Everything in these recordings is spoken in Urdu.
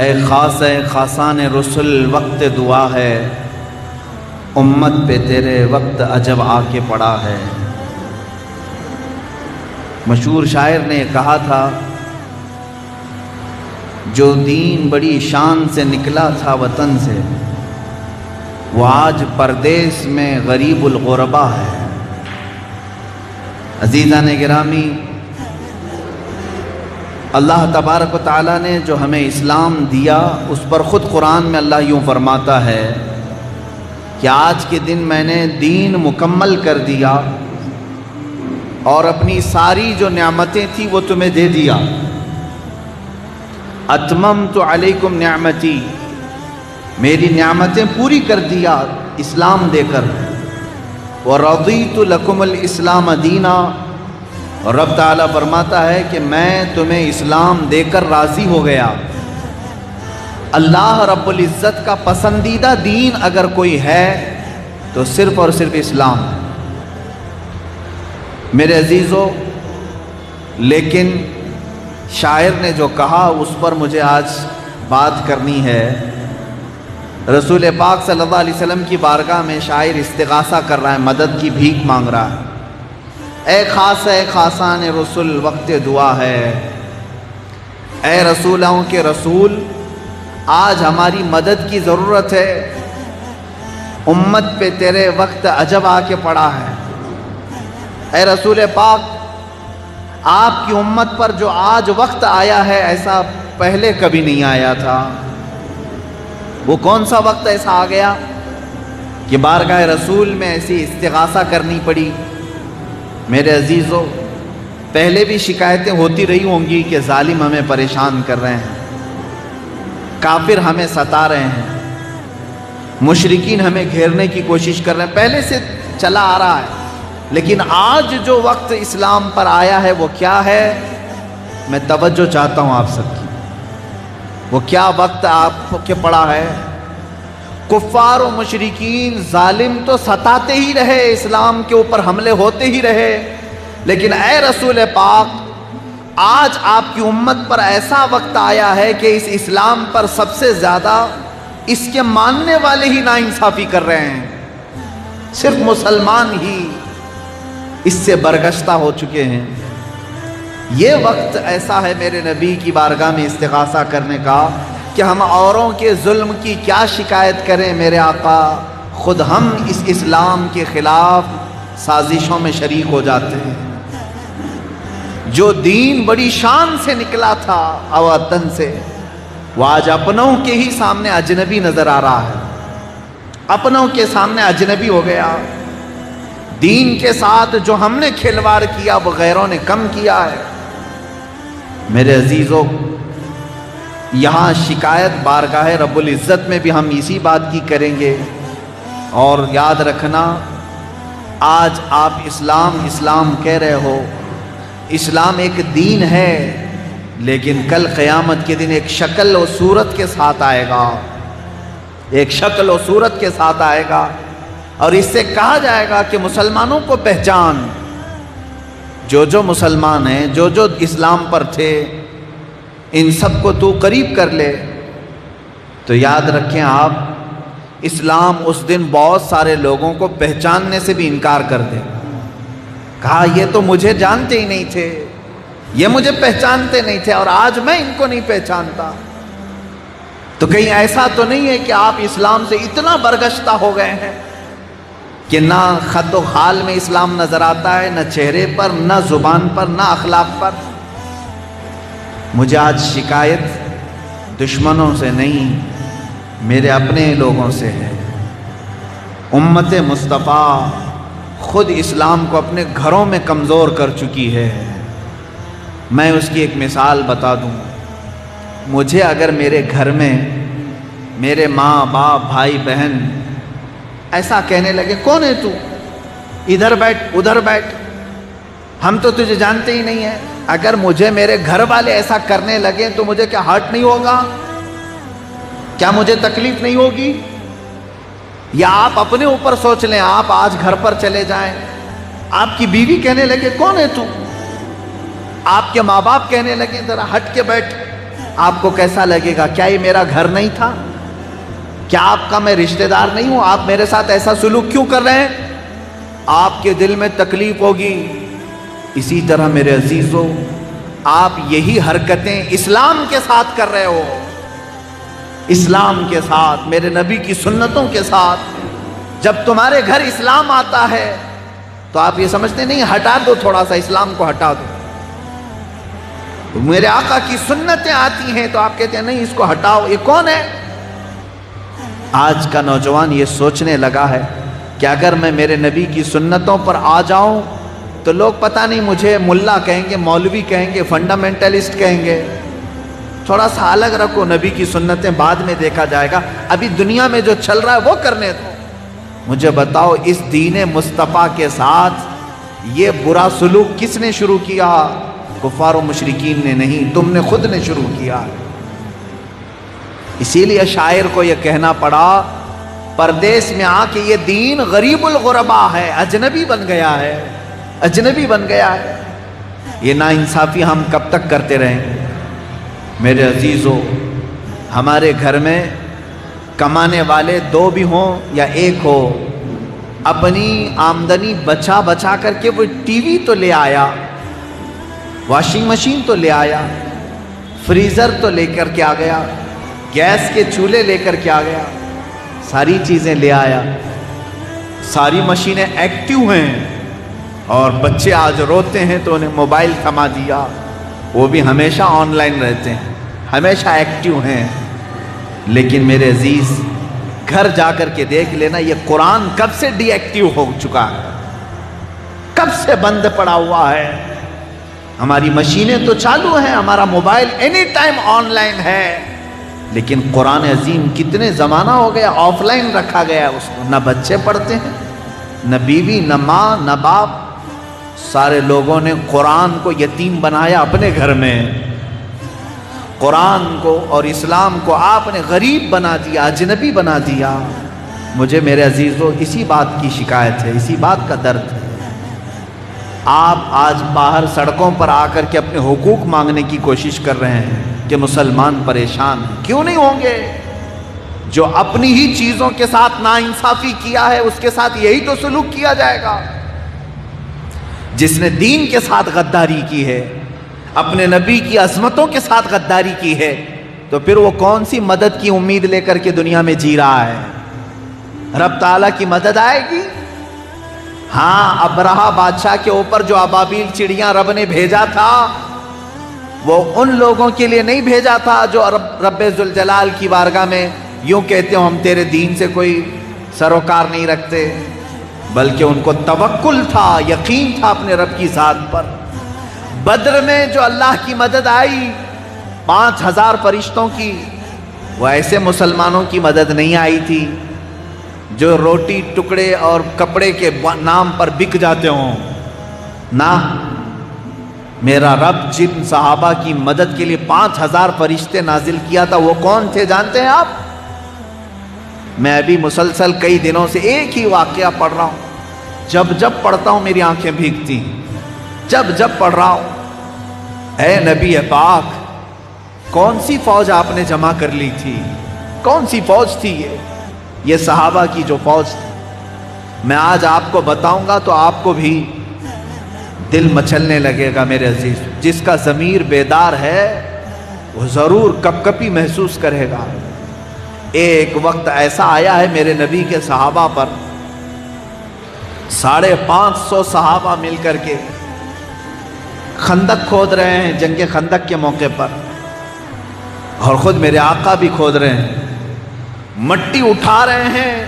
اے خاص خاصان رسل وقت دعا ہے، امت پہ تیرے وقت عجب آ کے پڑا ہے۔ مشہور شاعر نے کہا تھا، جو دین بڑی شان سے نکلا تھا وطن سے، وہ آج پردیس میں غریب الغربا ہے۔ عزیزان گرامی، اللہ تبارک و تعالیٰ نے جو ہمیں اسلام دیا، اس پر خود قرآن میں اللہ یوں فرماتا ہے کہ آج کے دن میں نے دین مکمل کر دیا اور اپنی ساری جو نعمتیں تھیں وہ تمہیں دے دیا۔ اتممت علیکم نعمتی، میری نعمتیں پوری کر دیا اسلام دے کر۔ ورضیت لکم الاسلام دینا، اور رب تعالیٰ فرماتا ہے کہ میں تمہیں اسلام دے کر راضی ہو گیا۔ اللہ رب العزت کا پسندیدہ دین اگر کوئی ہے تو صرف اور صرف اسلام ہے۔ میرے عزیزو، لیکن شاعر نے جو کہا اس پر مجھے آج بات کرنی ہے۔ رسول پاک صلی اللہ علیہ وسلم کی بارگاہ میں شاعر استغاثہ کر رہا ہے، مدد کی بھیک مانگ رہا ہے۔ اے خاصان رسول وقت دعا ہے، اے رسولوں کے رسول آج ہماری مدد کی ضرورت ہے، امت پہ تیرے وقت عجب آ کے پڑا ہے۔ اے رسول پاک، آپ کی امت پر جو آج وقت آیا ہے ایسا پہلے کبھی نہیں آیا تھا۔ وہ کون سا وقت ایسا آ گیا کہ بارگاہ رسول میں ایسی استغاثہ کرنی پڑی؟ میرے عزیزو، پہلے بھی شکایتیں ہوتی رہی ہوں گی کہ ظالم ہمیں پریشان کر رہے ہیں، کافر ہمیں ستا رہے ہیں، مشرکین ہمیں گھیرنے کی کوشش کر رہے ہیں، پہلے سے چلا آ رہا ہے۔ لیکن آج جو وقت اسلام پر آیا ہے وہ کیا ہے؟ میں توجہ چاہتا ہوں آپ سب کی۔ وہ کیا وقت آپ کے پڑا ہے؟ کفار و مشرکین ظالم تو ستاتے ہی رہے، اسلام کے اوپر حملے ہوتے ہی رہے، لیکن اے رسول پاک، آج آپ کی امت پر ایسا وقت آیا ہے کہ اس اسلام پر سب سے زیادہ اس کے ماننے والے ہی ناانصافی کر رہے ہیں، صرف مسلمان ہی اس سے برگشتہ ہو چکے ہیں۔ یہ وقت ایسا ہے میرے نبی کی بارگاہ میں استغاثہ کرنے کا کہ ہم اوروں کے ظلم کی کیا شکایت کریں میرے آقا، خود ہم اس اسلام کے خلاف سازشوں میں شریک ہو جاتے ہیں۔ جو دین بڑی شان سے نکلا تھا وطن سے، وہ آج اپنوں کے ہی سامنے اجنبی نظر آ رہا ہے، اپنوں کے سامنے اجنبی ہو گیا۔ دین کے ساتھ جو ہم نے کھلواڑ کیا وہ غیروں نے کم کیا ہے۔ میرے عزیزو، یہاں شکایت بارگاہ رب العزت میں بھی ہم اسی بات کی کریں گے، اور یاد رکھنا، آج آپ اسلام کہہ رہے ہو، اسلام ایک دین ہے، لیکن کل قیامت کے دن ایک شکل و صورت کے ساتھ آئے گا، ایک شکل و صورت کے ساتھ آئے گا، اور اس سے کہا جائے گا کہ مسلمانوں کو پہچان، جو مسلمان ہیں، جو اسلام پر تھے، ان سب کو تو قریب کر لے۔ تو یاد رکھیں آپ، اسلام اس دن بہت سارے لوگوں کو پہچاننے سے بھی انکار کر دے۔ کہا یہ تو مجھے جانتے ہی نہیں تھے، یہ مجھے پہچانتے نہیں تھے، اور آج میں ان کو نہیں پہچانتا۔ تو کہیں ایسا تو نہیں ہے کہ آپ اسلام سے اتنا برگشتہ ہو گئے ہیں کہ نہ خط و خال میں اسلام نظر آتا ہے، نہ چہرے پر، نہ زبان پر، نہ اخلاق پر؟ مجھے آج شکایت دشمنوں سے نہیں، میرے اپنے لوگوں سے ہے۔ امت مصطفیٰ خود اسلام کو اپنے گھروں میں کمزور کر چکی ہے۔ میں اس کی ایک مثال بتا دوں۔ مجھے اگر میرے گھر میں میرے ماں باپ بھائی بہن ایسا کہنے لگے، کون ہے تو، ادھر بیٹھ ادھر بیٹھ، ہم تو تجھے جانتے ہی نہیں ہیں، اگر مجھے میرے گھر والے ایسا کرنے لگے تو مجھے کیا ہرٹ نہیں ہوگا؟ کیا مجھے تکلیف نہیں ہوگی؟ یا آپ اپنے اوپر سوچ لیں، آپ آج گھر پر چلے جائیں، آپ کی بیوی کہنے لگے کون ہے تو، آپ کے ماں باپ کہنے لگے ذرا ہٹ کے بیٹھ، آپ کو کیسا لگے گا؟ کیا یہ میرا گھر نہیں تھا؟ کیا آپ کا میں رشتہ دار نہیں ہوں؟ آپ میرے ساتھ ایسا سلوک کیوں کر رہے ہیں؟ آپ کے دل میں تکلیف ہوگی۔ اسی طرح میرے عزیزو، آپ یہی حرکتیں اسلام کے ساتھ کر رہے ہو، اسلام کے ساتھ، میرے نبی کی سنتوں کے ساتھ۔ جب تمہارے گھر اسلام آتا ہے تو آپ یہ سمجھتے نہیں ہٹا دو، تھوڑا سا اسلام کو ہٹا دو۔ میرے آقا کی سنتیں آتی ہیں تو آپ کہتے ہیں نہیں اس کو ہٹاؤ، یہ کون ہے؟ آج کا نوجوان یہ سوچنے لگا ہے کہ اگر میں میرے نبی کی سنتوں پر آ جاؤں تو لوگ پتہ نہیں مجھے ملا کہیں گے، مولوی کہیں گے، فنڈامنٹلسٹ کہیں گے۔ تھوڑا سا الگ رکھو، نبی کی سنتیں بعد میں دیکھا جائے گا، ابھی دنیا میں جو چل رہا ہے وہ کرنے دو۔ مجھے بتاؤ اس دین مصطفیٰ کے ساتھ یہ برا سلوک کس نے شروع کیا؟ کفار و مشرکین نے نہیں، تم نے خود نے شروع کیا۔ اسی لیے شاعر کو یہ کہنا پڑا پردیس میں آ کے یہ دین غریب الغربا ہے، اجنبی بن گیا ہے، اجنبی بن گیا ہے۔ یہ ناانصافی ہم کب تک کرتے رہیں؟ میرے عزیزو، ہمارے گھر میں کمانے والے دو بھی ہوں یا ایک ہو، اپنی آمدنی بچا بچا کر کے وہ ٹی وی تو لے آیا، واشنگ مشین تو لے آیا، فریزر تو لے کر کے آ گیا، گیس کے چولہے لے کر کے آ گیا، ساری چیزیں لے آیا، ساری مشینیں ایکٹیو ہیں، اور بچے آج روتے ہیں تو انہیں موبائل تھما دیا، وہ بھی ہمیشہ آن لائن رہتے ہیں، ہمیشہ ایکٹیو ہیں۔ لیکن میرے عزیز گھر جا کر کے دیکھ لینا یہ قرآن کب سے ڈی ایکٹیو ہو چکا ہے، کب سے بند پڑا ہوا ہے۔ ہماری مشینیں تو چالو ہیں، ہمارا mobile any time on line ہے، لیکن قرآن عظیم کتنے زمانہ ہو گیا آف لائن رکھا گیا، اس کو نہ بچے پڑھتے ہیں، نہ بیوی، نہ ماں، نہ باپ۔ سارے لوگوں نے قرآن کو یتیم بنایا اپنے گھر میں، قرآن کو اور اسلام کو آپ نے غریب بنا دیا، اجنبی بنا دیا۔ مجھے میرے عزیزو اسی بات کی شکایت ہے، اسی بات کا درد ہے۔ آپ آج باہر سڑکوں پر آ کر کے اپنے حقوق مانگنے کی کوشش کر رہے ہیں کہ مسلمان پریشان ہیں، کیوں نہیں ہوں گے؟ جو اپنی ہی چیزوں کے ساتھ ناانصافی کیا ہے اس کے ساتھ یہی تو سلوک کیا جائے گا۔ جس نے دین کے ساتھ غداری کی ہے، اپنے نبی کی عظمتوں کے ساتھ غداری کی ہے، تو پھر وہ کون سی مدد کی امید لے کر کے دنیا میں جی رہا ہے؟ رب تعالیٰ کی مدد آئے گی؟ ہاں، ابرہہ بادشاہ کے اوپر جو ابابیل چڑیاں رب نے بھیجا تھا، وہ ان لوگوں کے لیے نہیں بھیجا تھا جو رب ذوالجلال کی بارگاہ میں یوں کہتے ہو ہم تیرے دین سے کوئی سروکار نہیں رکھتے، بلکہ ان کو توکل تھا، یقین تھا اپنے رب کی ذات پر۔ بدر میں جو اللہ کی مدد آئی 5000 فرشتوں کی، وہ ایسے مسلمانوں کی مدد نہیں آئی تھی جو روٹی ٹکڑے اور کپڑے کے نام پر بک جاتے ہوں۔ نہ، میرا رب جن صحابہ کی مدد کے لیے 5000 فرشتے نازل کیا تھا وہ کون تھے جانتے ہیں آپ؟ میں ابھی مسلسل کئی دنوں سے ایک ہی واقعہ پڑھ رہا ہوں، جب پڑھتا ہوں میری آنکھیں بھیگتی، جب پڑھ رہا ہوں۔ اے نبی پاک، کون سی فوج آپ نے جمع کر لی تھی؟ کون سی فوج تھی یہ صحابہ کی جو فوج تھی؟ میں آج آپ کو بتاؤں گا تو آپ کو بھی دل مچلنے لگے گا میرے عزیز۔ جس کا ضمیر بیدار ہے وہ ضرور کپکپی محسوس کرے گا۔ ایک وقت ایسا آیا ہے میرے نبی کے صحابہ پر، 550 صحابہ مل کر کے خندق کھود رہے ہیں جنگ خندق کے موقع پر، اور خود میرے آقا بھی کھود رہے ہیں، مٹی اٹھا رہے ہیں،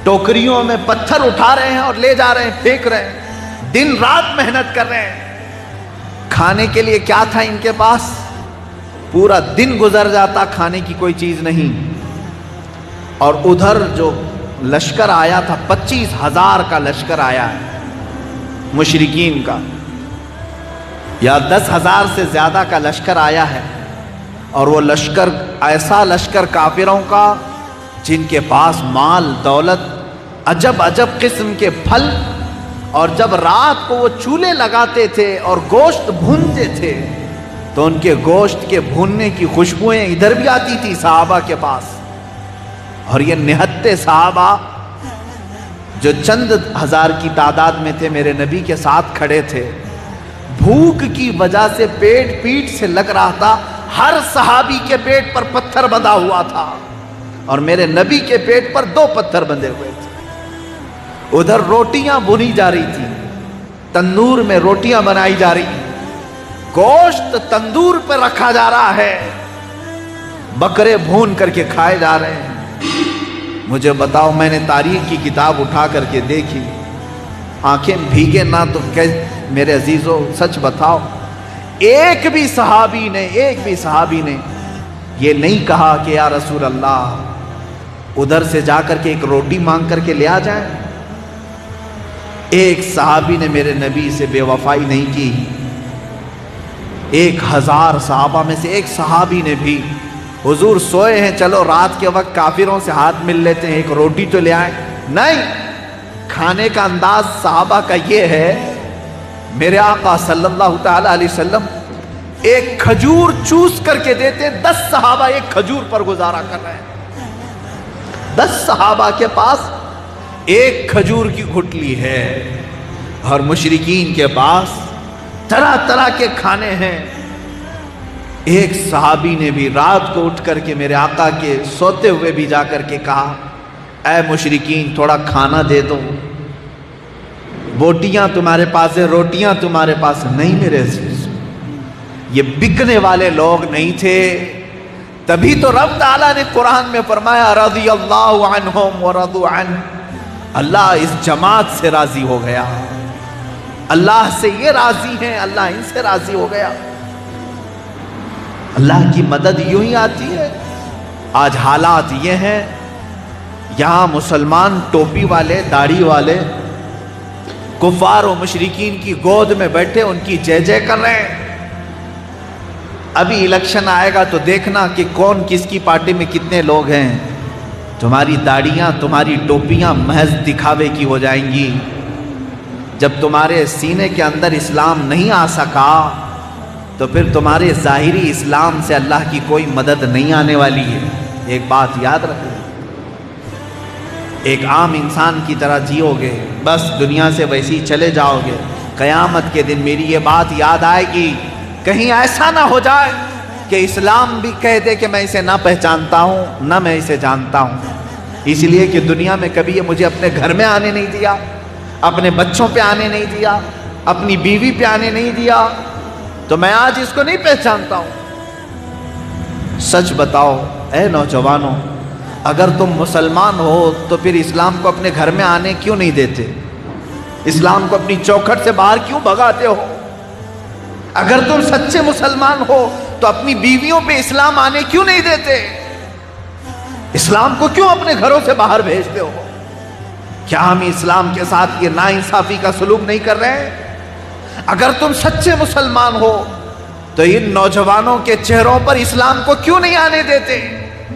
ٹوکریوں میں پتھر اٹھا رہے ہیں اور لے جا رہے ہیں، پھینک رہے ہیں، دن رات محنت کر رہے ہیں۔ کھانے کے لیے کیا تھا ان کے پاس؟ پورا دن گزر جاتا، کھانے کی کوئی چیز نہیں۔ اور ادھر جو لشکر آیا تھا 25,000 کا لشکر آیا ہے مشرکین کا، یا 10,000 سے زیادہ کا لشکر آیا ہے، اور وہ لشکر ایسا لشکر کافروں کا جن کے پاس مال دولت، عجب قسم کے پھل اور جب رات کو وہ چولہے لگاتے تھے اور گوشت بھونتے تھے تو ان کے گوشت کے بھوننے کی خوشبوئیں ادھر بھی آتی تھی صحابہ کے پاس. اور یہ نہتے صحابہ جو چند ہزار کی تعداد میں تھے میرے نبی کے ساتھ کھڑے تھے. بھوک کی وجہ سے پیٹ سے لگ رہا تھا. ہر صحابی کے پیٹ پر پتھر بندھا ہوا تھا اور میرے نبی کے پیٹ پر 2 پتھر بندھے ہوئے تھے. ادھر روٹیاں بھونی جا رہی تھی, تندور میں روٹیاں بنائی جا رہی ہیں, گوشت تندور پہ رکھا جا رہا ہے, بکرے بھون کر کے کھائے جا رہے ہیں. مجھے بتاؤ, میں نے تاریخ کی کتاب اٹھا کر کے دیکھی, آنکھیں بھیگے نہ تو میرے عزیزو سچ بتاؤ, ایک بھی صحابی نے یہ نہیں کہا کہ یا رسول اللہ ادھر سے جا کر کے ایک روٹی مانگ کر کے لے آ جائیں. ایک صحابی نے میرے نبی سے بے وفائی نہیں کی. 1000 صحابہ میں سے ایک صحابی نے بھی, حضور سوئے ہیں چلو رات کے وقت کافروں سے ہاتھ مل لیتے ہیں, ایک روٹی تو لے آئیں. نہیں, کھانے کا انداز صحابہ کا یہ ہے, میرے آقا صلی اللہ تعالی علیہ وسلم ایک کھجور چوس کر کے دیتے. 10 صحابہ ایک کھجور پر گزارا کر رہے ہیں. 10 صحابہ کے پاس ایک کھجور کی گھٹلی ہے اور مشرکین کے پاس طرح طرح کے کھانے ہیں. ایک صحابی نے بھی رات کو اٹھ کر کے میرے آقا کے سوتے ہوئے بھی جا کر کے کہا, اے مشرکین تھوڑا کھانا دے دو, بوٹیاں تمہارے پاس ہیں, روٹیاں تمہارے پاس نہیں. میرے عزیز, یہ بکنے والے لوگ نہیں تھے. تبھی تو رب تعالیٰ نے قرآن میں فرمایا رضی اللہ عنہم ورضوا عنہ, اللہ اس جماعت سے راضی ہو گیا, اللہ سے یہ راضی ہیں, اللہ ان سے راضی ہو گیا. اللہ کی مدد یوں ہی آتی ہے. آج حالات یہ ہیں, یہاں مسلمان ٹوپی والے داڑھی والے کفار و مشرکین کی گود میں بیٹھے ان کی جے جے کر رہے ہیں. ابھی الیکشن آئے گا تو دیکھنا کہ کون کس کی پارٹی میں کتنے لوگ ہیں. تمہاری داڑیاں تمہاری ٹوپیاں محض دکھاوے کی ہو جائیں گی. جب تمہارے سینے کے اندر اسلام نہیں آ سکا تو پھر تمہارے ظاہری اسلام سے اللہ کی کوئی مدد نہیں آنے والی ہے. ایک بات یاد رکھو, ایک عام انسان کی طرح جیو گے, بس دنیا سے ویسے ہی چلے جاؤ گے. قیامت کے دن میری یہ بات یاد آئے گی, کہیں ایسا نہ ہو جائے کہ اسلام بھی کہہ دے کہ میں اسے نہ پہچانتا ہوں نہ میں اسے جانتا ہوں. اس لیے کہ دنیا میں کبھی یہ مجھے اپنے گھر میں آنے نہیں دیا, اپنے بچوں پہ آنے نہیں دیا, اپنی بیوی پہ آنے نہیں دیا, تو میں آج اس کو نہیں پہچانتا ہوں. سچ بتاؤ اے نوجوانوں, اگر تم مسلمان ہو تو پھر اسلام کو اپنے گھر میں آنے کیوں نہیں دیتے؟ اسلام کو اپنی چوکھٹ سے باہر کیوں بھگاتے ہو؟ اگر تم سچے مسلمان ہو تو اپنی بیویوں پہ اسلام آنے کیوں نہیں دیتے؟ اسلام کو کیوں اپنے گھروں سے باہر بھیجتے ہو؟ کیا ہم اسلام کے ساتھ یہ ناانصافی کا سلوک نہیں کر رہے ہیں؟ اگر تم سچے مسلمان ہو تو ان نوجوانوں کے چہروں پر اسلام کو کیوں نہیں آنے دیتے؟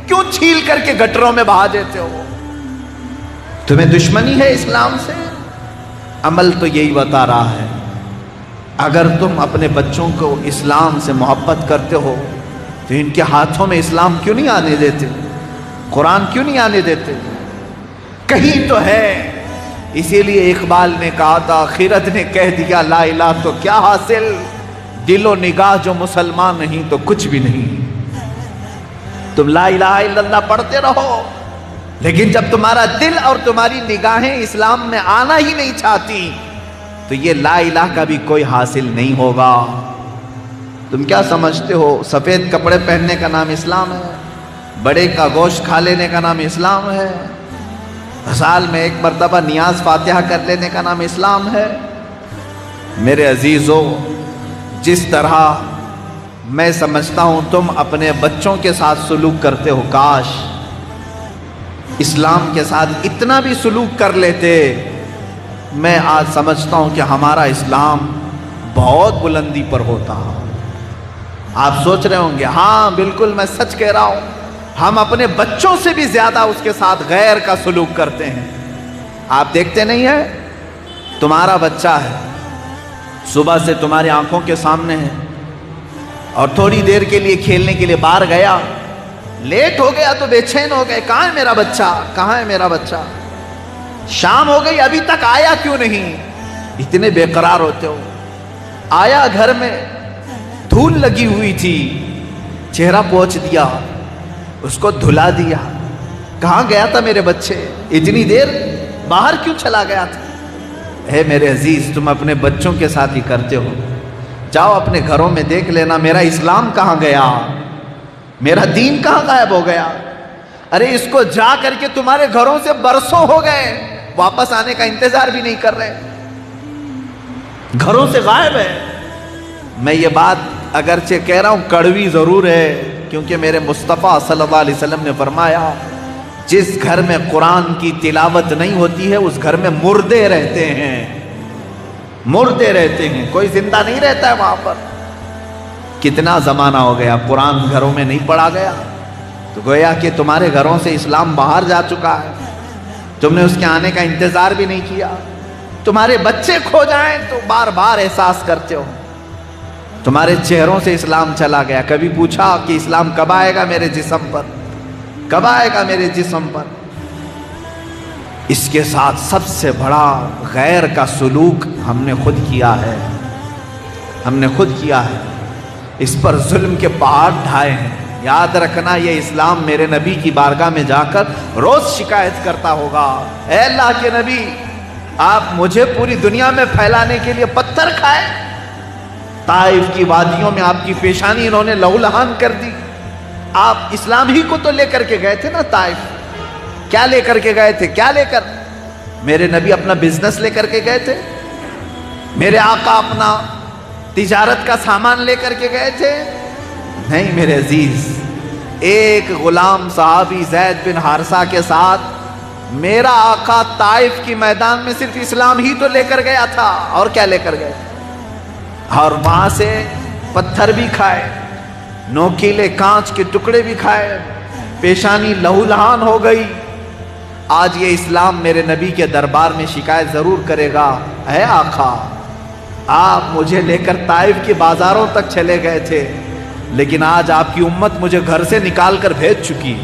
کیوں چھیل کر کے گٹروں میں بہا دیتے ہو؟ تمہیں دشمنی ہے اسلام سے؟ عمل تو یہی بتا رہا ہے. اگر تم اپنے بچوں کو اسلام سے محبت کرتے ہو تو ان کے ہاتھوں میں اسلام کیوں نہیں آنے دیتے؟ قرآن کیوں نہیں آنے دیتے؟ کہیں تو ہے. اسی لیے اقبال نے کہا تھا, خیرت نے کہہ دیا لا الہ تو کیا حاصل, دل و نگاہ جو مسلمان نہیں تو کچھ بھی نہیں. تم لا الہ الا اللہ پڑھتے رہو, لیکن جب تمہارا دل اور تمہاری نگاہیں اسلام میں آنا ہی نہیں چاہتی تو یہ لا الہ کا بھی کوئی حاصل نہیں ہوگا. تم کیا سمجھتے ہو سفید کپڑے پہننے کا نام اسلام ہے؟ بڑے کا گوشت کھا لینے کا نام اسلام ہے؟ سال میں ایک مرتبہ نیاز فاتحہ کر لینے کا نام اسلام ہے؟ میرے عزیزو, جس طرح میں سمجھتا ہوں تم اپنے بچوں کے ساتھ سلوک کرتے ہو, کاش اسلام کے ساتھ اتنا بھی سلوک کر لیتے. میں آج سمجھتا ہوں کہ ہمارا اسلام بہت بلندی پر ہوتا. آپ سوچ رہے ہوں گے, ہاں بالکل میں سچ کہہ رہا ہوں, ہم اپنے بچوں سے بھی زیادہ اس کے ساتھ غیر کا سلوک کرتے ہیں. آپ دیکھتے نہیں ہیں تمہارا بچہ ہے، صبح سے تمہاری آنکھوں کے سامنے ہے، اور تھوڑی دیر کے لیے کھیلنے کے لیے باہر گیا، لیٹ ہو گیا تو بے چین ہو گئے، کہاں ہے میرا بچہ، کہاں ہے میرا بچہ؟ شام ہو گئی ابھی تک آیا کیوں نہیں؟ اتنے بے قرار ہوتے ہو۔ آیا گھر میں، دھول لگی ہوئی تھی، چہرہ پوچھ دیا، اس کو دھلا دیا، کہاں گیا تھا میرے بچے، اتنی دیر باہر کیوں چلا گیا تھا؟ اے میرے عزیز، تم اپنے بچوں کے ساتھ ہی کرتے ہو، جاؤ اپنے گھروں میں دیکھ لینا میرا اسلام کہاں گیا، میرا دین کہاں غائب ہو گیا۔ ارے اس کو جا کر کے تمہارے گھروں سے برسوں ہو گئے، واپس آنے کا انتظار بھی نہیں کر رہے، گھروں سے غائب ہے۔ میں یہ بات اگرچہ کہہ رہا ہوں کڑوی ضرور ہے، کیونکہ میرے مصطفیٰ صلی اللہ علیہ وسلم نے فرمایا جس گھر میں قرآن کی تلاوت نہیں ہوتی ہے اس گھر میں مردے رہتے ہیں، مردے رہتے ہیں، کوئی زندہ نہیں رہتا ہے وہاں پر۔ کتنا زمانہ ہو گیا قرآن گھروں میں نہیں پڑھا گیا، تو گویا کہ تمہارے گھروں سے اسلام باہر جا چکا ہے، تم نے اس کے آنے کا انتظار بھی نہیں کیا۔ تمہارے بچے کھو جائیں تو بار بار احساس کرتے ہو، تمہارے چہروں سے اسلام چلا گیا، کبھی پوچھا کہ اسلام کب آئے گا میرے جسم پر، کب آئے گا میرے جسم پر؟ اس کے ساتھ سب سے بڑا غیر کا سلوک ہم نے خود کیا ہے، ہم نے خود کیا ہے، اس پر ظلم کے پہاڑ ڈھائے ہیں۔ یاد رکھنا یہ اسلام میرے نبی کی بارگاہ میں جا کر روز شکایت کرتا ہوگا، اے اللہ کے نبی آپ مجھے پوری دنیا میں پھیلانے کے لیے پتھر کھائے، طائف کی وادیوں میں آپ کی پیشانی انہوں نے لہو لہان کر دی، آپ اسلام ہی کو تو لے کر کے گئے تھے نا طائف، کیا لے کر کے گئے تھے، کیا لے کر؟ میرے نبی اپنا بزنس لے کر کے گئے تھے، میرے آقا اپنا تجارت کا سامان لے کر کے گئے تھے؟ نہیں میرے عزیز، ایک غلام صحابی زید بن حارثہ کے ساتھ میرا آقا طائف کی میدان میں صرف اسلام ہی تو لے کر گیا تھا، اور کیا لے کر گئے؟ اور وہاں سے پتھر بھی کھائے، نوکیلے کانچ کے ٹکڑے بھی کھائے، پیشانی لہو لہان ہو گئی۔ آج یہ اسلام میرے نبی کے دربار میں شکایت ضرور کرے گا، اے آقا آپ مجھے لے کر طائف کے بازاروں تک چلے گئے تھے، لیکن آج آپ کی امت مجھے گھر سے نکال کر بھیج چکی،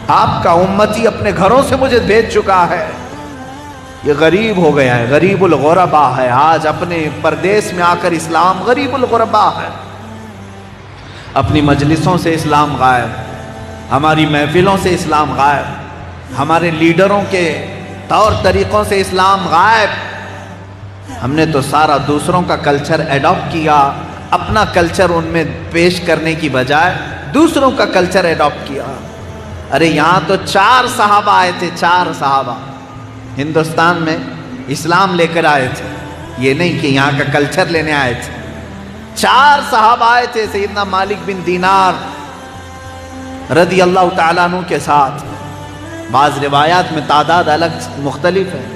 آپ کا امتی اپنے گھروں سے مجھے بھیج چکا ہے، یہ غریب ہو گیا ہے، غریب الغربا ہے، آج اپنے پردیس میں آ کر اسلام غریب الغربا ہے، اپنی مجلسوں سے اسلام غائب، ہماری محفلوں سے اسلام غائب، ہمارے لیڈروں کے طور طریقوں سے اسلام غائب۔ ہم نے تو سارا دوسروں کا کلچر ایڈاپٹ کیا، اپنا کلچر ان میں پیش کرنے کی بجائے دوسروں کا کلچر ایڈاپٹ کیا۔ ارے یہاں تو 4 صحابہ آئے تھے، 4 صحابہ ہندوستان میں اسلام لے کر آئے تھے، یہ نہیں کہ یہاں کا کلچر لینے آئے تھے، 4 صحابہ آئے تھے سیدنا مالک بن دینار رضی اللہ تعالیٰ عنہ کے ساتھ، بعض روایات میں تعداد الگ مختلف ہے۔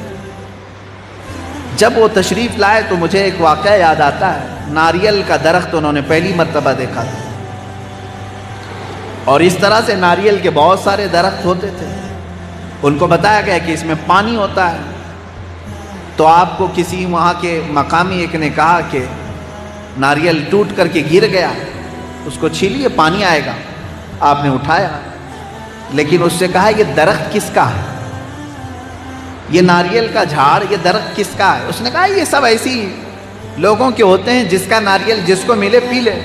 جب وہ تشریف لائے تو مجھے ایک واقعہ یاد آتا ہے، ناریل کا درخت انہوں نے پہلی مرتبہ دیکھا تھا، اور اس طرح سے ناریل کے بہت سارے درخت ہوتے تھے، ان کو بتایا گیا کہ اس میں پانی ہوتا ہے، تو آپ کو کسی وہاں کے مقامی ایک نے کہا کہ ناریل ٹوٹ کر کے گر گیا، اس کو چھیلیے پانی آئے گا، آپ نے اٹھایا، لیکن اس سے کہا یہ درخت کس کا ہے، یہ ناریل کا جھاڑ، یہ درخت کس کا ہے؟ اس نے کہا یہ سب ایسی لوگوں کے ہوتے ہیں، جس کا ناریل جس کو ملے پی لے۔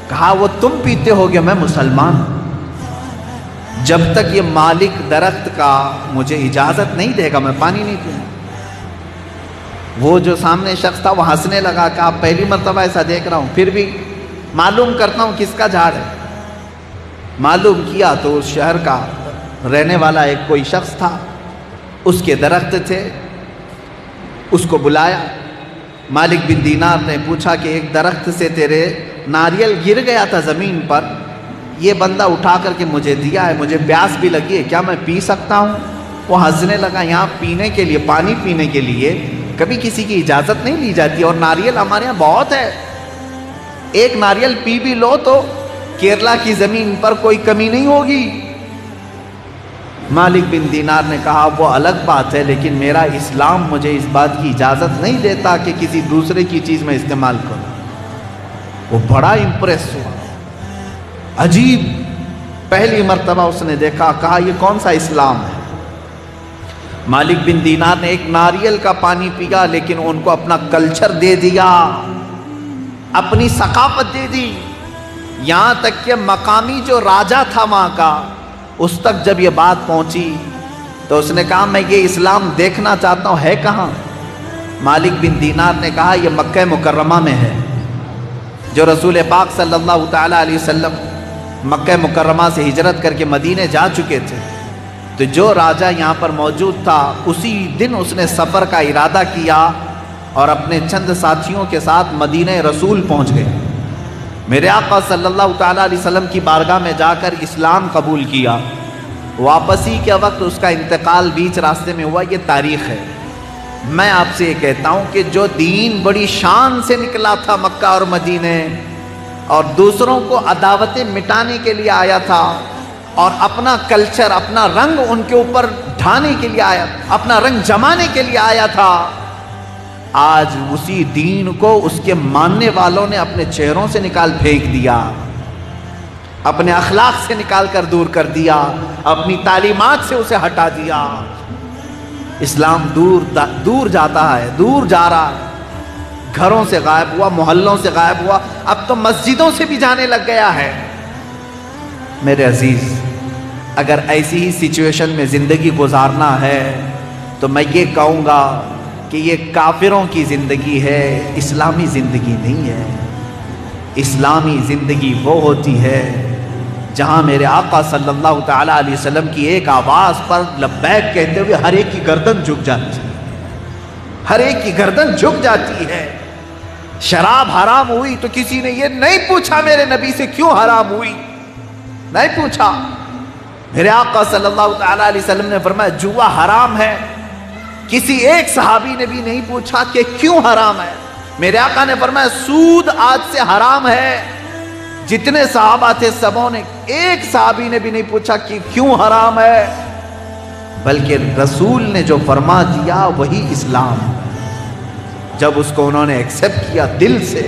کہا وہ تم پیتے ہو گے، میں مسلمان ہوں، جب تک یہ مالک درخت کا مجھے اجازت نہیں دے گا میں پانی نہیں پیوں۔ وہ جو سامنے شخص تھا وہ ہنسنے لگا کہ آپ پہلی مرتبہ ایسا دیکھ رہا ہوں، پھر بھی معلوم کرتا ہوں کس کا جھاڑ ہے۔ معلوم کیا تو اس شہر کا رہنے والا ایک کوئی شخص تھا، اس کے درخت تھے، اس کو بلایا، مالک بن دینار نے پوچھا کہ ایک درخت سے تیرے ناریل گر گیا تھا زمین پر، یہ بندہ اٹھا کر کے مجھے دیا ہے، مجھے پیاس بھی لگی ہے، کیا میں پی سکتا ہوں؟ وہ ہنسنے لگا، یہاں پینے کے لیے، پانی پینے کے لیے کبھی کسی کی اجازت نہیں لی جاتی، اور ناریل ہمارے یہاں بہت ہے، ایک ناریل پی بھی لو تو کیرلا کی زمین پر کوئی کمی نہیں ہوگی۔ مالک بن دینار نے کہا وہ الگ بات ہے، لیکن میرا اسلام مجھے اس بات کی اجازت نہیں دیتا کہ کسی دوسرے کی چیز میں استعمال کروں۔ وہ بڑا امپریس ہوا، عجیب، پہلی مرتبہ اس نے دیکھا، کہا یہ کون سا اسلام ہے؟ مالک بن دینار نے ایک ناریل کا پانی پیا، لیکن ان کو اپنا کلچر دے دیا، اپنی ثقافت دے دی، یہاں تک کہ مقامی جو راجا تھا وہاں کا، اس تک جب یہ بات پہنچی تو اس نے کہا میں یہ اسلام دیکھنا چاہتا ہوں، ہے کہاں؟ مالک بن دینار نے کہا یہ مکہ مکرمہ میں ہے۔ جو رسول پاک صلی اللہ تعالیٰ علیہ وسلم مکہ مکرمہ سے ہجرت کر کے مدینے جا چکے تھے، تو جو راجا یہاں پر موجود تھا اسی دن اس نے سفر کا ارادہ کیا اور اپنے چند ساتھیوں کے ساتھ مدینہ رسول پہنچ گئے، میرے آقا صلی اللہ تعالیٰ علیہ وسلم کی بارگاہ میں جا کر اسلام قبول کیا۔ واپسی کے وقت اس کا انتقال بیچ راستے میں ہوا، یہ تاریخ ہے۔ میں آپ سے یہ کہتا ہوں کہ جو دین بڑی شان سے نکلا تھا مکہ اور مدینے، اور دوسروں کو عداوتیں مٹانے کے لیے آیا تھا، اور اپنا کلچر، اپنا رنگ ان کے اوپر ڈھانے کے لیے آیا، اپنا رنگ جمانے کے لیے آیا تھا، آج اسی دین کو اس کے ماننے والوں نے اپنے چہروں سے نکال پھینک دیا، اپنے اخلاق سے نکال کر دور کر دیا، اپنی تعلیمات سے اسے ہٹا دیا۔ اسلام دور جاتا ہے، دور جا رہا ہے، گھروں سے غائب ہوا، محلوں سے غائب ہوا، اب تو مسجدوں سے بھی جانے لگ گیا ہے۔ میرے عزیز، اگر ایسی ہی سچویشن میں زندگی گزارنا ہے تو میں یہ کہوں گا کہ یہ کافروں کی زندگی ہے، اسلامی زندگی نہیں ہے۔ اسلامی زندگی وہ ہوتی ہے جہاں میرے آقا صلی اللہ تعالیٰ علیہ وسلم کی ایک آواز پر لبیک کہتے ہوئے ہر ایک کی گردن جھک جاتی ہے، ہر ایک کی گردن جھک جاتی ہے۔ شراب حرام ہوئی تو کسی نے یہ نہیں پوچھا میرے نبی سے کیوں حرام ہوئی، نہیں پوچھا۔ میرے آقا صلی اللہ تعالیٰ علیہ وسلم نے فرمایا جوا حرام ہے، کسی ایک صحابی نے بھی نہیں پوچھا کہ کیوں حرام ہے۔ میرے آقا نے فرمایا سود آج سے حرام ہے، جتنے صحابہ تھے سبوں نے، ایک صحابی نے بھی نہیں پوچھا کہ کیوں حرام ہے، بلکہ رسول نے جو فرما دیا وہی اسلام ہے۔ جب اس کو انہوں نے ایکسپٹ کیا دل سے،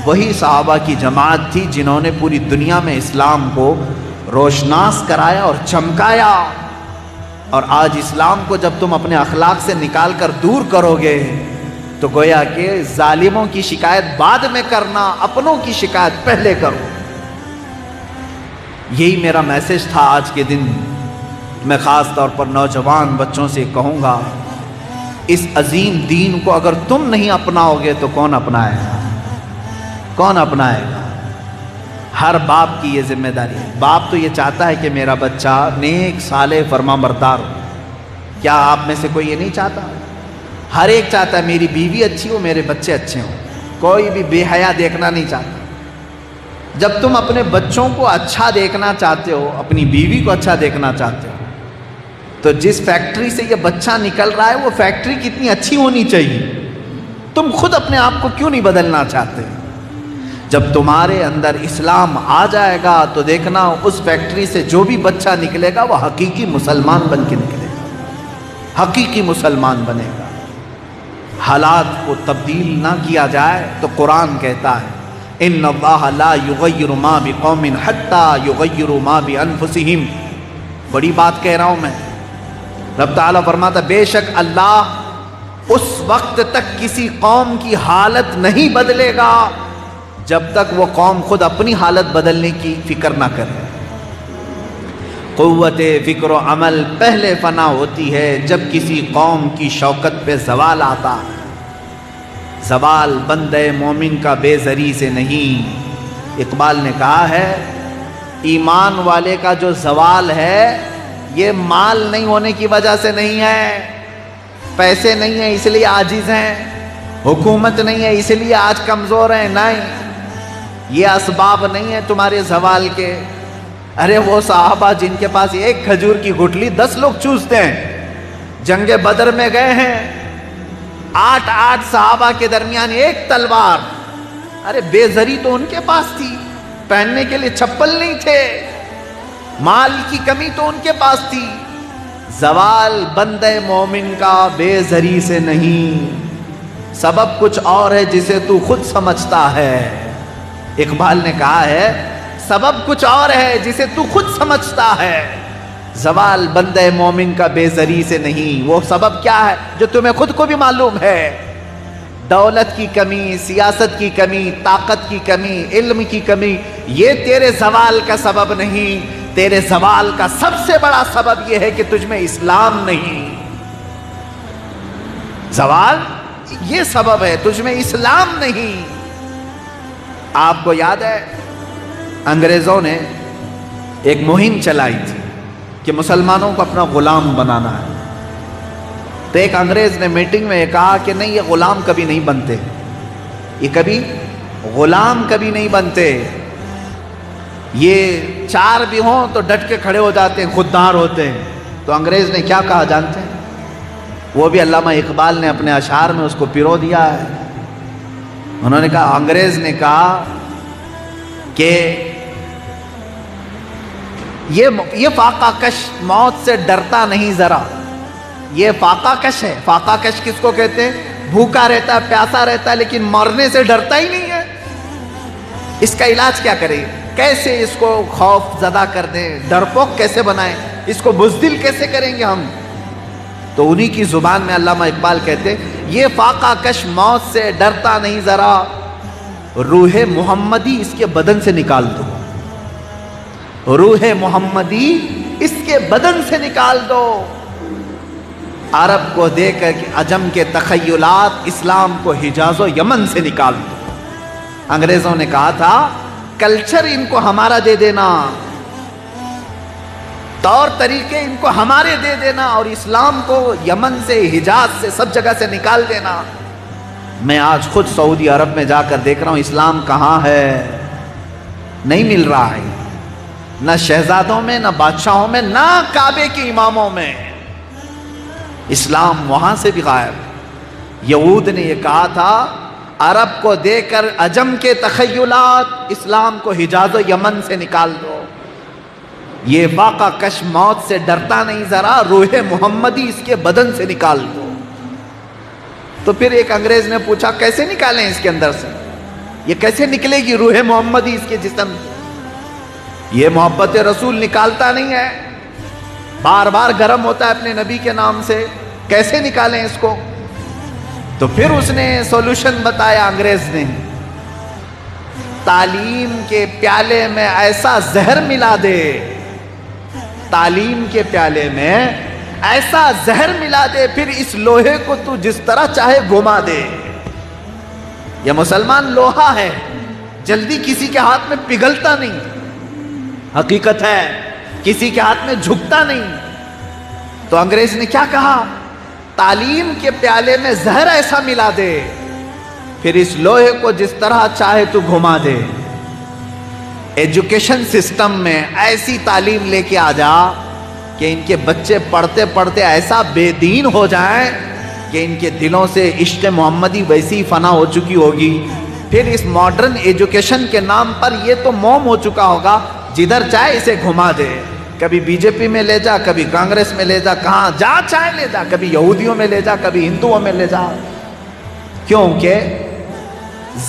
وہی صحابہ کی جماعت تھی جنہوں نے پوری دنیا میں اسلام کو روشناس کرایا اور چمکایا۔ اور آج اسلام کو جب تم اپنے اخلاق سے نکال کر دور کرو گے تو گویا کہ ظالموں کی شکایت بعد میں کرنا، اپنوں کی شکایت پہلے کرو۔ یہی میرا میسج تھا آج کے دن۔ میں خاص طور پر نوجوان بچوں سے کہوں گا، اس عظیم دین کو اگر تم نہیں اپناؤ گے تو کون اپنائے گا؟ کون اپنائے گا؟ ہر باپ کی یہ ذمہ داری ہے۔ باپ تو یہ چاہتا ہے کہ میرا بچہ نیک صالح فرما بردار ہو۔ کیا آپ میں سے کوئی یہ نہیں چاہتا؟ ہر ایک چاہتا ہے میری بیوی اچھی ہو، میرے بچے اچھے ہوں، کوئی بھی بے حیا دیکھنا نہیں چاہتا۔ جب تم اپنے بچوں کو اچھا دیکھنا چاہتے ہو، اپنی بیوی کو اچھا دیکھنا چاہتے ہو، تو جس فیکٹری سے یہ بچہ نکل رہا ہے وہ فیکٹری کتنی اچھی ہونی چاہیے۔ تم خود اپنے آپ کو کیوں نہیں بدلنا چاہتے؟ جب تمہارے اندر اسلام آ جائے گا تو دیکھنا اس فیکٹری سے جو بھی بچہ نکلے گا وہ حقیقی مسلمان بن کے نکلے گا، حقیقی مسلمان بنے گا۔ حالات کو تبدیل نہ کیا جائے تو قرآن کہتا ہے ان اللہ لا یغیر ما بقوم حتی یغیروا ما بانفسہم۔ بڑی بات کہہ رہا ہوں میں۔ رب تعالیٰ فرماتا بے شک اللہ اس وقت تک کسی قوم کی حالت نہیں بدلے گا جب تک وہ قوم خود اپنی حالت بدلنے کی فکر نہ کرے۔ قوت فکر و عمل پہلے فنا ہوتی ہے جب کسی قوم کی شوکت پہ زوال آتا ہے۔ زوال بندے مومن کا بے زری سے نہیں۔ اقبال نے کہا ہے ایمان والے کا جو زوال ہے یہ مال نہیں ہونے کی وجہ سے نہیں ہے، پیسے نہیں ہیں اس لیے عاجز ہیں، حکومت نہیں ہے اس لیے آج کمزور ہیں، نہیں، یہ اسباب نہیں ہیں تمہارے زوال کے۔ ارے وہ صحابہ جن کے پاس ایک کھجور کی گٹھلی 10 لوگ چوستے ہیں، جنگ بدر میں گئے ہیں، 8 صحابہ کے درمیان ایک تلوار، ارے بے زری تو ان کے پاس تھی، پہننے کے لیے چپل نہیں تھے، مال کی کمی تو ان کے پاس تھی، زوال بندے مومن کا بے زری سے نہیں، سبب کچھ اور ہے جسے تو خود سمجھتا ہے۔ اقبال نے کہا ہے سبب کچھ اور ہے جسے تو خود سمجھتا ہے، زوال بندے مومن کا بے زری سے نہیں۔ وہ سبب کیا ہے جو تمہیں خود کو بھی معلوم ہے؟ دولت کی کمی، سیاست کی کمی، طاقت کی کمی، علم کی کمی، یہ تیرے زوال کا سبب نہیں۔ تیرے زوال کا سب سے بڑا سبب یہ ہے کہ تجھ میں اسلام نہیں۔ زوال یہ سبب ہے، تجھ میں اسلام نہیں۔ آپ کو یاد ہے انگریزوں نے ایک مہم چلائی تھی کہ مسلمانوں کو اپنا غلام بنانا ہے، تو ایک انگریز نے میٹنگ میں کہا کہ نہیں، یہ غلام کبھی نہیں بنتے، یہ کبھی غلام کبھی نہیں بنتے، یہ چار بھی ہوں تو ڈٹ کے کھڑے ہو جاتے ہیں، خوددار ہوتے ہیں۔ تو انگریز نے کیا کہا جانتے ہیں؟ وہ بھی علامہ اقبال نے اپنے اشعار میں اس کو پیرو دیا ہے۔ انہوں نے کہا، انگریز نے کہا کہ یہ فاقہ کش موت سے ڈرتا نہیں ذرا، یہ فاقہ کش ہے۔ فاقہ کش کس کو کہتے ہیں؟ بھوکا رہتا ہے، پیاسا رہتا ہے، لیکن مرنے سے ڈرتا ہی نہیں ہے۔ اس کا علاج کیا کریں؟ کیسے اس کو خوف زدہ کر دیں، ڈرپوک کیسے بنائیں، اس کو بزدل کیسے کریں گے ہم؟ تو انہی کی زبان میں علامہ اقبال کہتے ہیں، یہ فاقہ کش موت سے ڈرتا نہیں ذرا، روح محمدی اس کے بدن سے نکال دو، روح محمدی اس کے بدن سے نکال دو۔ عرب کو دے کر عجم کے تخیلات، اسلام کو حجاز و یمن سے نکال دو۔ انگریزوں نے کہا تھا کلچر ان کو ہمارا دے دینا، طور طریقے ان کو ہمارے دے دینا، اور اسلام کو یمن سے، حجاز سے، سب جگہ سے نکال دینا۔ میں آج خود سعودی عرب میں جا کر دیکھ رہا ہوں اسلام کہاں ہے، نہیں مل رہا ہے، نہ شہزادوں میں، نہ بادشاہوں میں، نہ کعبے کے اماموں میں۔ اسلام وہاں سے بھی غائب۔ یہود نے یہ کہا تھا عرب کو دے کر عجم کے تخیلات، اسلام کو حجاز و یمن سے نکال دو۔ یہ فاقہ کش موت سے ڈرتا نہیں ذرا، روح محمدی اس کے بدن سے نکال دو۔ تو پھر ایک انگریز نے پوچھا کیسے نکالیں اس کے اندر سے، یہ کیسے نکلے گی روح محمدی اس کے جسم سے؟ یہ محبت رسول نکالتا نہیں ہے، بار بار گرم ہوتا ہے اپنے نبی کے نام سے، کیسے نکالیں اس کو؟ تو پھر اس نے سولوشن بتایا انگریز نے، تعلیم کے پیالے میں ایسا زہر ملا دے، تعلیم کے پیالے میں ایسا زہر ملا دے، پھر اس لوہے کو تو جس طرح چاہے گھما دے۔ یہ مسلمان لوہا ہے، جلدی کسی کے ہاتھ میں پگھلتا نہیں، حقیقت ہے کسی کے ہاتھ میں جھکتا نہیں۔ تو انگریز نے کیا کہا؟ تعلیم کے پیالے میں زہر ایسا ملا دے، پھر اس لوہے کو جس طرح چاہے تو گھما دے۔ ایجوکیشن سسٹم میں ایسی تعلیم لے کے آ جا کہ ان کے بچے پڑھتے پڑھتے ایسا بے دین ہو جائیں کہ ان کے دلوں سے عشق محمدی ویسی فنا ہو چکی ہوگی۔ پھر اس ماڈرن ایجوکیشن کے نام پر یہ تو موم ہو چکا ہوگا، جدھر چاہے اسے گھما دے، کبھی بی جے پی میں لے جا، کبھی کانگریس میں لے جا، کہاں جا چاہے لے جا، کبھی یہودیوں میں لے جا، کبھی ہندوؤں میں لے جا، کیونکہ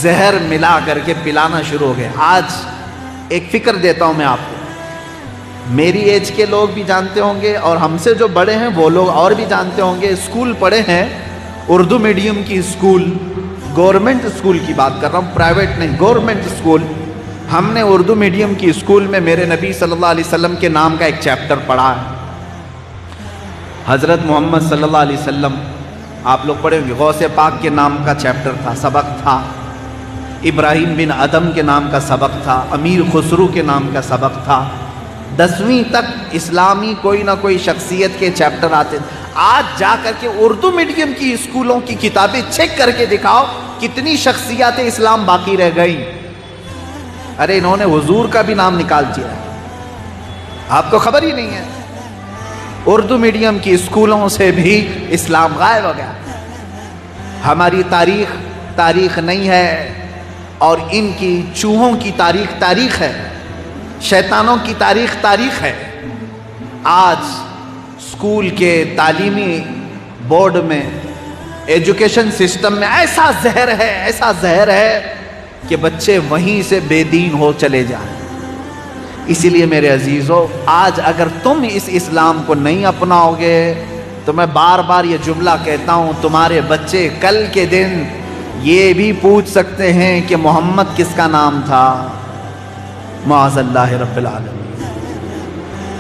زہر ملا کر کے پلانا شروع ہو گئے۔ آج ایک فکر دیتا ہوں میں آپ کو، میری ایج کے لوگ بھی جانتے ہوں گے اور ہم سے جو بڑے ہیں وہ لوگ اور بھی جانتے ہوں گے، اسکول پڑھے ہیں اردو میڈیم کی اسکول، گورنمنٹ اسکول کی بات کر رہا ہوں، پرائیویٹ نہیں، گورنمنٹ اسکول۔ ہم نے اردو میڈیم کی اسکول میں میرے نبی صلی اللہ علیہ وسلم کے نام کا ایک چیپٹر پڑھا ہے۔ حضرت محمد صلی اللہ علیہ وسلم آپ لوگ پڑھے ہوں گے، غوث پاک کے نام کا چیپٹر تھا، سبق تھا، ابراہیم بن ادم کے نام کا سبق تھا، امیر خسرو کے نام کا سبق تھا۔ 10ویں تک اسلامی کوئی نہ کوئی شخصیت کے چیپٹر آتے تھے۔ آج جا کر کے اردو میڈیم کی اسکولوں کی کتابیں چیک کر کے دکھاؤ کتنی شخصیات اسلام باقی رہ گئی۔ ارے انہوں نے حضور کا بھی نام نکال دیا، آپ کو خبر ہی نہیں ہے۔ اردو میڈیم کی اسکولوں سے بھی اسلام غائب ہو گیا۔ ہماری تاریخ نہیں ہے، اور ان کی چوہوں کی تاریخ ہے، شیطانوں کی تاریخ ہے۔ آج اسکول کے تعلیمی بورڈ میں، ایجوکیشن سسٹم میں ایسا زہر ہے کہ بچے وہیں سے بے دین ہو چلے جائیں۔ اسی لیے میرے عزیزو، آج اگر تم اس اسلام کو نہیں اپناؤ گے تو میں بار بار یہ جملہ کہتا ہوں، تمہارے بچے کل کے دن یہ بھی پوچھ سکتے ہیں کہ محمد کس کا نام تھا، معاذ اللہ رب العالمین۔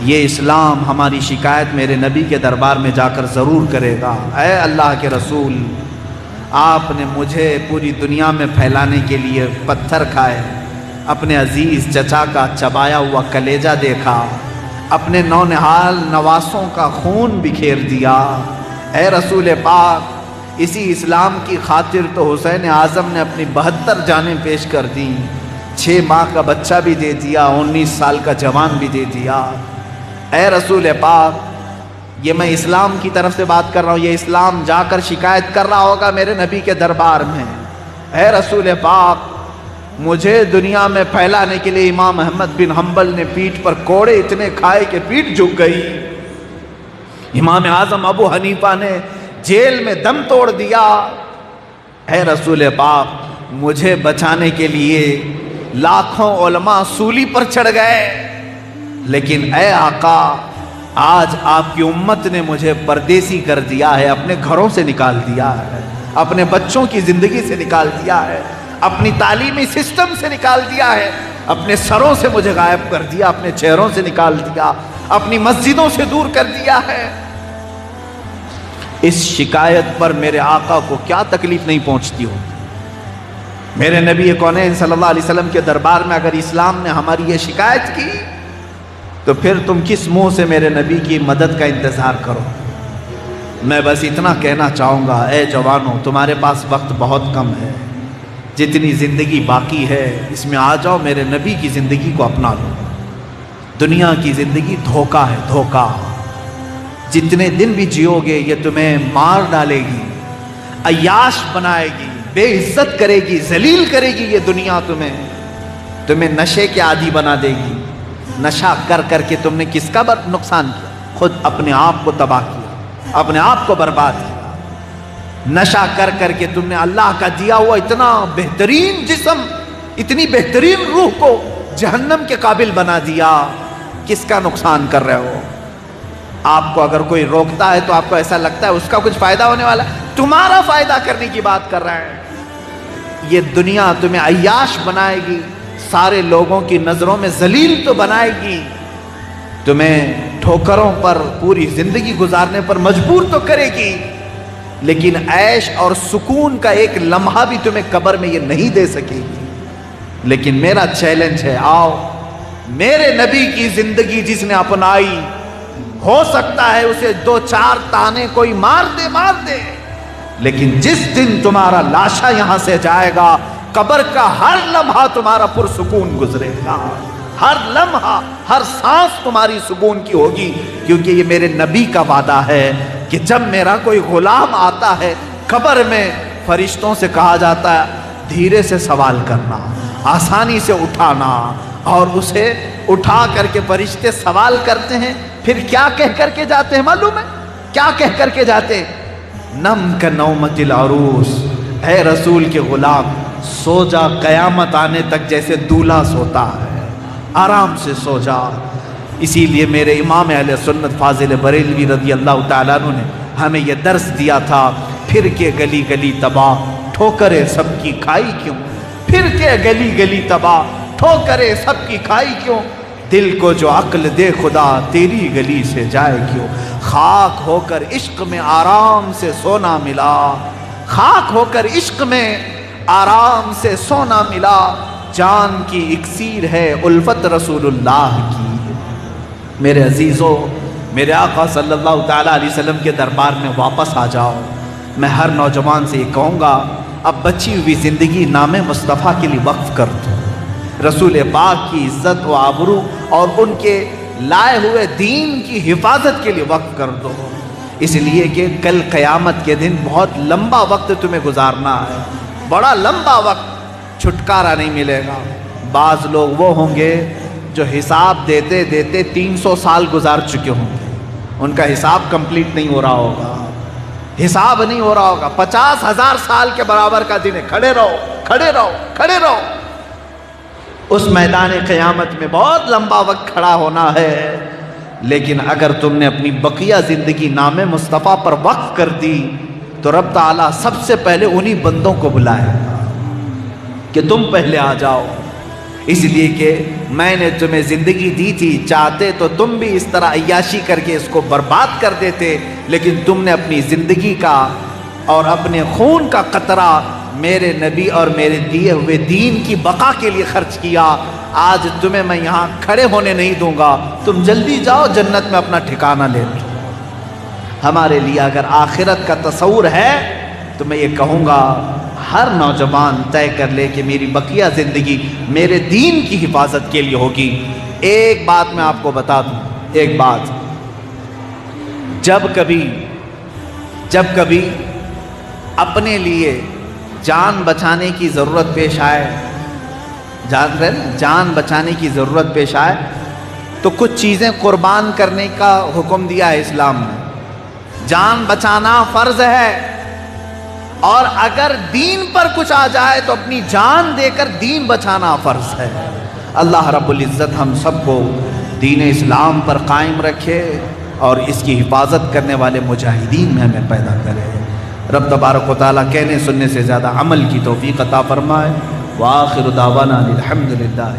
یہ اسلام ہماری شکایت میرے نبی کے دربار میں جا کر ضرور کرے گا، اے اللہ کے رسول، آپ نے مجھے پوری دنیا میں پھیلانے کے لیے پتھر کھائے، اپنے عزیز چچا کا چبایا ہوا کلیجہ دیکھا، اپنے نونہال نواسوں کا خون بکھیر دیا۔ اے رسول پاک، اسی اسلام کی خاطر تو حسین اعظم نے اپنی 72 جانیں پیش کر دیں، 6 ماہ کا بچہ بھی دے دیا، 19 سال کا جوان بھی دے دیا۔ اے رسول پاک، یہ میں اسلام کی طرف سے بات کر رہا ہوں، یہ اسلام جا کر شکایت کر رہا ہوگا میرے نبی کے دربار میں، اے رسول پاک، مجھے دنیا میں پھیلانے کے لیے امام احمد بن حنبل نے پیٹھ پر کوڑے اتنے کھائے کہ پیٹھ جھک گئی، امام اعظم ابو حنیفہ نے جیل میں دم توڑ دیا۔ اے رسول پاک، مجھے بچانے کے لیے لاکھوں علماء سولی پر چڑھ گئے، لیکن اے آقا، آج آپ کی امت نے مجھے پردیسی کر دیا ہے، اپنے گھروں سے نکال دیا ہے، اپنے بچوں کی زندگی سے نکال دیا ہے، اپنی تعلیمی سسٹم سے نکال دیا ہے، اپنے سروں سے مجھے غائب کر دیا، اپنے چہروں سے نکال دیا، اپنی مسجدوں سے دور کر دیا ہے۔ اس شکایت پر میرے آقا کو کیا تکلیف نہیں پہنچتی ہو؟ میرے نبی کونین صلی اللہ علیہ وسلم کے دربار میں اگر اسلام نے ہماری یہ شکایت کی تو پھر تم کس منہ سے میرے نبی کی مدد کا انتظار کرو؟ میں بس اتنا کہنا چاہوں گا، اے جوانوں، تمہارے پاس وقت بہت کم ہے، جتنی زندگی باقی ہے اس میں آ جاؤ، میرے نبی کی زندگی کو اپنا لو۔ دنیا کی زندگی دھوکہ ہے، دھوکہ۔ جتنے دن بھی جیو گے یہ تمہیں مار ڈالے گی، عیاش بنائے گی، بے عزت کرے گی، ذلیل کرے گی یہ دنیا، تمہیں نشے کے عادی بنا دے گی۔ نشہ کر کر کے تم نے کس کا نقصان کیا؟ خود اپنے آپ کو تباہ کیا، اپنے آپ کو برباد کیا۔ نشہ کر کر کے تم نے اللہ کا دیا ہوا اتنا بہترین جسم، اتنی بہترین روح کو جہنم کے قابل بنا دیا۔ کس کا نقصان کر رہے ہو؟ آپ کو اگر کوئی روکتا ہے تو آپ کو ایسا لگتا ہے اس کا کچھ فائدہ ہونے والا ہے، تمہارا فائدہ کرنے کی بات کر رہا ہے۔ یہ دنیا تمہیں عیاش بنائے گی، سارے لوگوں کی نظروں میں ذلیل تو بنائے گی، تمہیں ٹھوکروں پر پوری زندگی گزارنے پر مجبور تو کرے گی، لیکن عیش اور سکون کا ایک لمحہ بھی تمہیں قبر میں یہ نہیں دے سکے گی۔ لیکن میرا چیلنج ہے، آؤ میرے نبی کی زندگی جس نے اپنائی، ہو سکتا ہے اسے 2-4 تانے کوئی مار دے، لیکن جس دن تمہارا لاشا یہاں سے جائے گا، قبر کا ہر لمحہ تمہارا پرسکون گزرے گا، ہر لمحہ، ہر سانس تمہاری سکون کی ہوگی، کیونکہ یہ میرے نبی کا وعدہ ہے کہ جب میرا کوئی غلام آتا ہے قبر میں، فرشتوں سے کہا جاتا ہے دھیرے سے سوال کرنا، آسانی سے اٹھانا، اور اسے اٹھا کر کے فرشتے سوال کرتے ہیں، پھر کیا کہہ کر کے جاتے ہیں معلوم ہے؟ کیا کہہ کر کے جاتے ہیں؟ نم کا نومت العروس، اے رسول کے غلام، سو جا، قیامت آنے تک جیسے دولہا سوتا ہے، آرام سے سو جا۔ اسی لیے میرے امام اہل سنت فاضل بریلوی رضی اللہ تعالیٰ عنہ نے ہمیں یہ درس دیا تھا، پھر کے گلی گلی تباہ، ٹھوکرے سب کی کھائی کیوں؟ پھر کے گلی گلی تباہ، ٹھوکرے سب کی کھائی کیوں؟ دل کو جو عقل دے خدا، تیری گلی سے جائے کیوں؟ خاک ہو کر عشق میں آرام سے سونا ملا، خاک ہو کر عشق میں آرام سے سونا ملا، جان کی اکسیر ہے الفت رسول اللہ کی۔ میرے عزیزو، میرے آقا صلی اللہ تعالیٰ علیہ وسلم کے دربار میں واپس آ جاؤ۔ میں ہر نوجوان سے یہ کہوں گا، اب بچی ہوئی زندگی نام مصطفیٰ کے لیے وقف کر دو، رسول پاک کی عزت و آبرو اور ان کے لائے ہوئے دین کی حفاظت کے لیے وقف کر دو، اس لیے کہ کل قیامت کے دن بہت لمبا وقت تمہیں گزارنا ہے، بڑا لمبا وقت، چھٹکارا نہیں ملے گا۔ بعض لوگ وہ ہوں گے جو حساب دیتے دیتے 300 سال گزار چکے ہوں گے، ان کا حساب کمپلیٹ نہیں ہو رہا ہوگا، حساب نہیں ہو رہا ہوگا. 50,000 سال کے برابر کا دن ہے. کھڑے رہو، کھڑے رہو، کھڑے رہو. اس میدان قیامت میں بہت لمبا وقت کھڑا ہونا ہے، لیکن اگر تم نے اپنی بقیہ زندگی نام مصطفیٰ پر وقف کر دی تو رب تعالیٰ سب سے پہلے انہی بندوں کو بلائے گا کہ تم پہلے آ جاؤ. اس لیے کہ میں نے تمہیں زندگی دی تھی، چاہتے تو تم بھی اس طرح عیاشی کر کے اس کو برباد کر دیتے، لیکن تم نے اپنی زندگی کا اور اپنے خون کا قطرہ میرے نبی اور میرے دیے ہوئے دین کی بقا کے لیے خرچ کیا. آج تمہیں میں یہاں کھڑے ہونے نہیں دوں گا، تم جلدی جاؤ جنت میں اپنا ٹھکانہ لے لو. ہمارے لیے اگر آخرت کا تصور ہے تو میں یہ کہوں گا ہر نوجوان طے کر لے کہ میری بقیہ زندگی میرے دین کی حفاظت کے لیے ہوگی. ایک بات میں آپ کو بتا دوں، ایک بات، جب کبھی اپنے لیے جان بچانے کی ضرورت پیش آئے، جان بچانے کی ضرورت پیش آئے تو کچھ چیزیں قربان کرنے کا حکم دیا ہے اسلام نے. جان بچانا فرض ہے، اور اگر دین پر کچھ آ جائے تو اپنی جان دے کر دین بچانا فرض ہے. اللہ رب العزت ہم سب کو دین اسلام پر قائم رکھے اور اس کی حفاظت کرنے والے مجاہدین میں ہمیں پیدا کرے. رب تبارک و تعالیٰ کہنے سننے سے زیادہ عمل کی توفیق عطا فرمائے. وآخر دعوانا الحمدللہ.